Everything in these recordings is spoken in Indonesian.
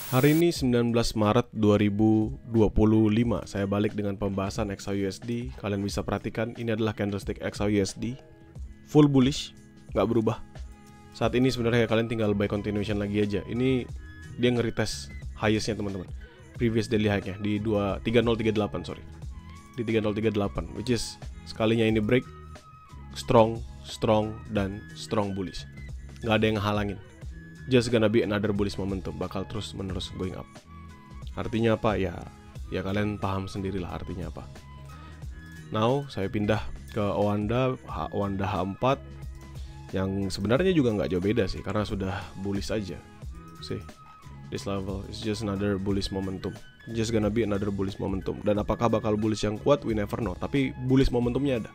Hari ini 19 Maret 2025. Saya balik dengan pembahasan XAUUSD. Kalian bisa perhatikan ini adalah candlestick XAUUSD full bullish, nggak berubah. Saat ini sebenarnya kalian tinggal buy continuation lagi aja. Ini dia nge-retest highest-nya teman-teman. Previous daily high-nya di 3038, sorry. Di 3038, which is sekalinya ini break strong, dan strong bullish. Nggak ada yang ngehalangin. Just gonna be another bullish momentum, bakal terus menerus going up. Artinya apa? Ya kalian paham sendirilah artinya apa. Now saya pindah ke Owanda H4 yang sebenarnya juga nggak jauh beda sih, karena sudah bullish aja. See, this level is just another bullish momentum. Just gonna be another bullish momentum. Dan apakah bakal bullish yang kuat? We never know. Tapi bullish momentumnya ada.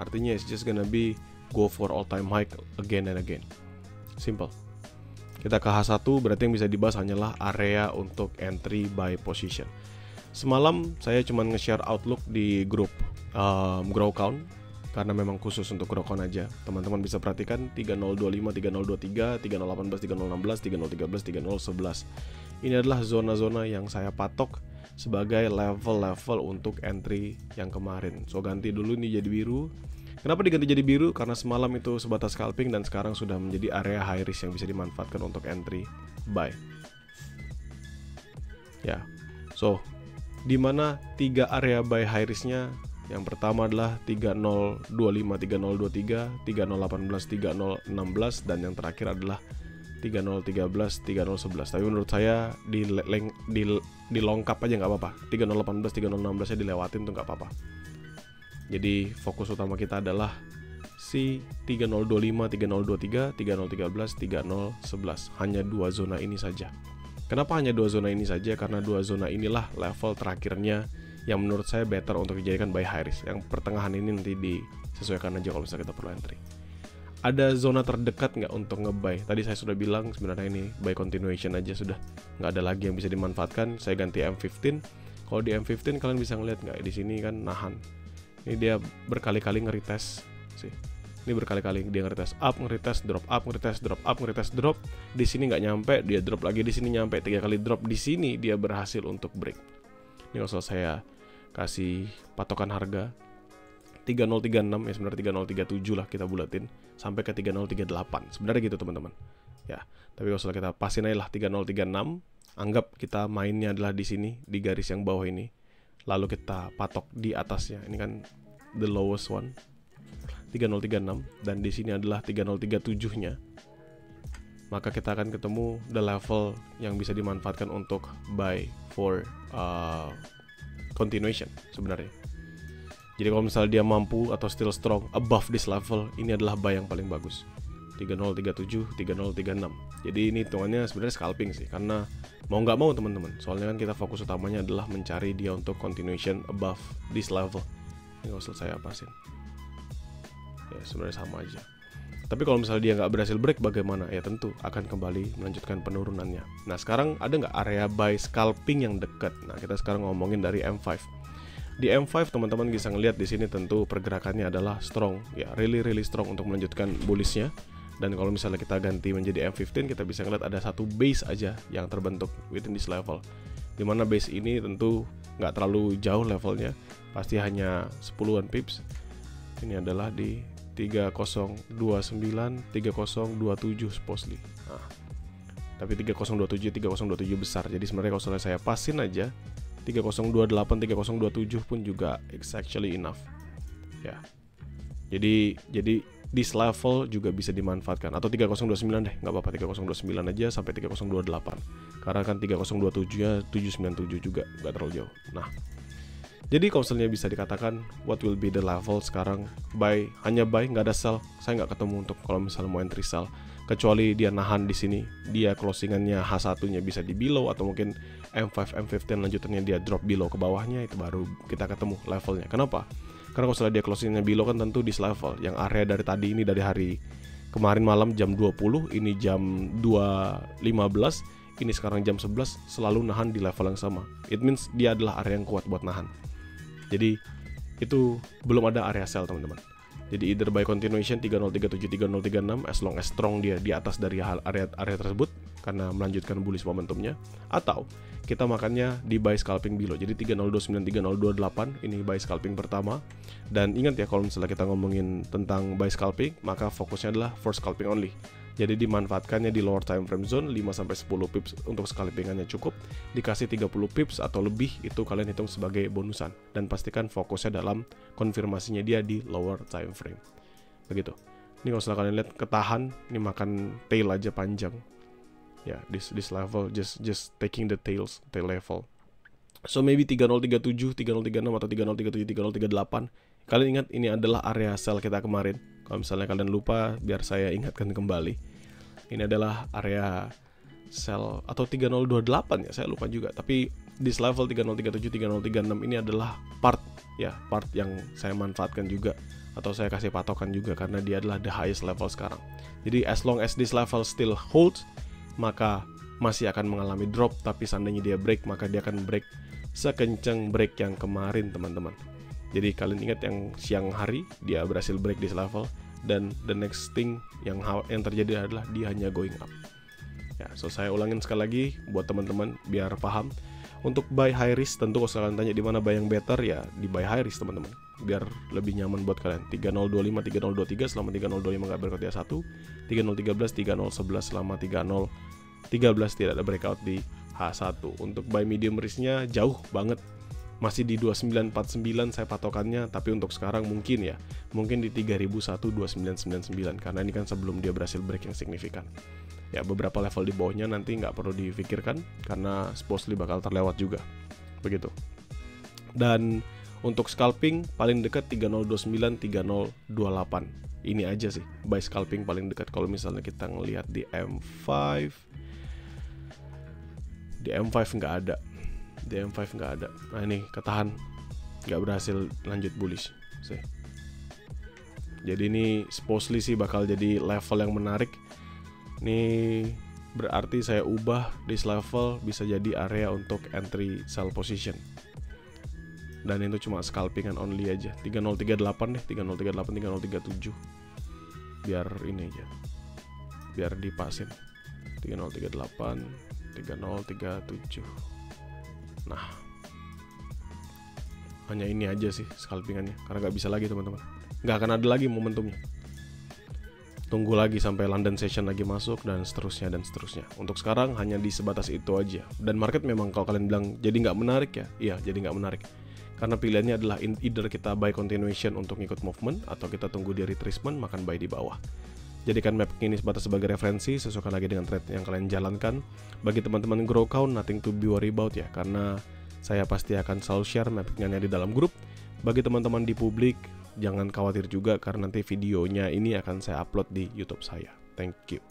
Artinya it's just gonna be go for all time high again and again. Simple. Kita ke H1, berarti yang bisa dibahas hanyalah area untuk entry buy position. Semalam saya cuma nge-share outlook di grup Grow Count, karena memang khusus untuk Grow Count aja. Teman-teman bisa perhatikan 3025, 3023, 3018, 3016, 3013, 3011. Ini adalah zona-zona yang saya patok sebagai level-level untuk entry yang kemarin. So ganti dulu nih jadi biru. Kenapa diganti jadi biru? Karena semalam itu sebatas scalping dan sekarang sudah menjadi area high risk yang bisa dimanfaatkan untuk entry buy. Ya, so di mana 3 area buy high risknya? Yang pertama adalah 3025, 3023, 3018, 3016, dan yang terakhir adalah 3013, 3011. Tapi menurut saya dilongkap aja nggak apa-apa. 3018, 3016 nya dilewatin tuh nggak apa-apa. Jadi fokus utama kita adalah si 3025, 3023, 3013, 3011. Hanya 2 zona ini saja. Kenapa hanya 2 zona ini saja? Karena 2 zona inilah level terakhirnya yang menurut saya better untuk dijadikan buy high risk. Yang pertengahan ini nanti disesuaikan aja kalau misalnya kita perlu entry. Ada zona terdekat nggak untuk nge-buy? Tadi saya sudah bilang sebenarnya ini buy continuation aja sudah. Nggak ada lagi yang bisa dimanfaatkan. Saya ganti M15. Kalau di M15 kalian bisa ngeliat nggak? Di sini kan nahan. Ini dia berkali-kali nge-retest sih. Ini berkali-kali dia nge-retest up, nge-retest drop, up, nge-retest drop, up, nge-retest drop. Di sini nggak nyampe, dia drop lagi, di sini nyampe, 3 kali drop. Di sini dia berhasil untuk break. Ini kalau saya kasih patokan harga 3036 ya, sebenarnya 3037 lah kita bulatin sampai ke 3038. Sebenarnya gitu teman-teman. Ya, tapi kalau kita pasin aja lah 3036, anggap kita mainnya adalah di sini, di garis yang bawah ini. Lalu kita patok di atasnya. Ini kan the lowest one, 3036, dan di sini adalah 3037-nya. Maka kita akan ketemu the level yang bisa dimanfaatkan untuk buy for continuation sebenarnya. Jadi kalau misalnya dia mampu atau still strong above this level, ini adalah buy yang paling bagus. 3037, 3036. Jadi ini hitungannya sebenarnya scalping sih, karena mau nggak mau teman-teman, soalnya kan kita fokus utamanya adalah mencari dia untuk continuation above this level. Ini nggak usah saya pasin. Ya sebenarnya sama aja. Tapi kalau misalnya dia nggak berhasil break bagaimana? Ya tentu akan kembali melanjutkan penurunannya. Nah sekarang ada nggak area buy scalping yang dekat? Nah kita sekarang ngomongin dari M5. Di M5 teman-teman bisa ngelihat di sini tentu pergerakannya adalah strong, ya really strong untuk melanjutkan bullishnya. Dan kalau misalnya kita ganti menjadi M15, kita bisa ngeliat ada satu base aja yang terbentuk within this level. Dimana base ini tentu nggak terlalu jauh levelnya, pasti hanya 10-an pips. Ini adalah di 3029, 3027 supposedly. Nah, tapi 3027 besar. Jadi sebenarnya kalau saya pasin aja 3028, 3027 pun juga it's actually enough. Ya. Jadi this level juga bisa dimanfaatkan, atau 3029 deh, nggak apa-apa 3029 aja sampai 3028, karena kan 3027 nya 797 juga nggak terlalu jauh. Nah, jadi kalau misalnya bisa dikatakan what will be the level sekarang, buy, hanya buy, nggak ada sell. Saya nggak ketemu untuk kalau misalnya mau entry sell, kecuali dia nahan di sini, dia closingannya H1 nya bisa di below, atau mungkin M5, M15 lanjutannya dia drop below ke bawahnya, itu baru kita ketemu levelnya. Kenapa? Karena kalau misalnya dia closingnya below kan tentu di level yang area dari tadi ini, dari hari kemarin malam jam 20, ini jam 2.15, ini sekarang jam 11, selalu nahan di level yang sama. It means dia adalah area yang kuat buat nahan. Jadi itu belum ada area sell teman-teman. Jadi either buy continuation 3037 3036 as long as strong dia di atas dari area tersebut karena melanjutkan bullish momentumnya, atau kita makannya di buy scalping below. Jadi 3029 3028 ini buy scalping pertama. Dan ingat ya, kalau misalnya kita ngomongin tentang buy scalping, maka fokusnya adalah for scalping only. Jadi dimanfaatkannya di lower time frame zone 5-10 pips untuk scalpingannya cukup, dikasih 30 pips atau lebih itu kalian hitung sebagai bonusan, dan pastikan fokusnya dalam konfirmasinya dia di lower time frame. Begitu. Ini kalau kalian lihat ketahan, ini makan tail aja panjang. Ya, this level just taking the tail level. So maybe 3037, 3036 atau 3037, 3038. Kalian ingat ini adalah area sell kita kemarin. Kalau misalnya kalian lupa, biar saya ingatkan kembali. Ini adalah area sell atau 3028 ya, saya lupa juga. Tapi this level 3037, 3036 ini adalah part yang saya manfaatkan juga, atau saya kasih patokan juga karena dia adalah the highest level sekarang. Jadi as long as this level still holds, maka masih akan mengalami drop, tapi seandainya dia break, maka dia akan break sekencang break yang kemarin, teman-teman. Jadi kalian ingat yang siang hari dia berhasil break this level, dan the next thing yang terjadi adalah dia hanya going up. Ya, so saya ulangin sekali lagi buat teman-teman biar paham. Untuk buy high risk, tentu kalau kalian tanya di mana buy yang better, ya di buy high risk, teman-teman. Biar lebih nyaman buat kalian. 3025, 3023 selama 3025 nggak breakout di H1, 3013, 3011 selama 3013 tidak ada breakout di H1. Untuk buy medium risknya jauh banget. Masih di 2949 saya patokannya, tapi untuk sekarang mungkin di 3001 2999 karena ini kan sebelum dia berhasil break yang signifikan. Ya, beberapa level di bawahnya nanti nggak perlu difikirkan karena supposedly bakal terlewat juga. Begitu. Dan untuk scalping paling dekat 3029 3028. Ini aja sih buy scalping paling dekat kalau misalnya kita ngelihat di M5. Di M5 nggak ada. Di M5 nggak ada. Nah ini ketahan, nggak berhasil lanjut bullish sih. Jadi ini supposedly sih bakal jadi level yang menarik. Ini berarti saya ubah this level bisa jadi area untuk entry sell position. Dan itu cuma scalpingan only aja. 3038 deh, 3038, 3037. Biar ini aja. Biar dipasin. 3038, 3037. Nah, hanya ini aja sih scalpingannya, karena nggak bisa lagi teman-teman, nggak akan ada lagi momentumnya. Tunggu lagi sampai London session lagi masuk dan seterusnya dan seterusnya. Untuk sekarang hanya di sebatas itu aja. Dan market memang kalau kalian bilang jadi nggak menarik ya, iya jadi nggak menarik. Karena pilihannya adalah either kita buy continuation untuk ngikut movement, atau kita tunggu di retracement makan buy di bawah. Jadikan map ini sebatas sebagai referensi, sesuaikan lagi dengan trade yang kalian jalankan. Bagi teman-teman grow count, nothing to be worry about ya, karena saya pasti akan selalu share mappingannya di dalam grup. Bagi teman-teman di publik, jangan khawatir juga karena nanti videonya ini akan saya upload di YouTube saya. Thank you.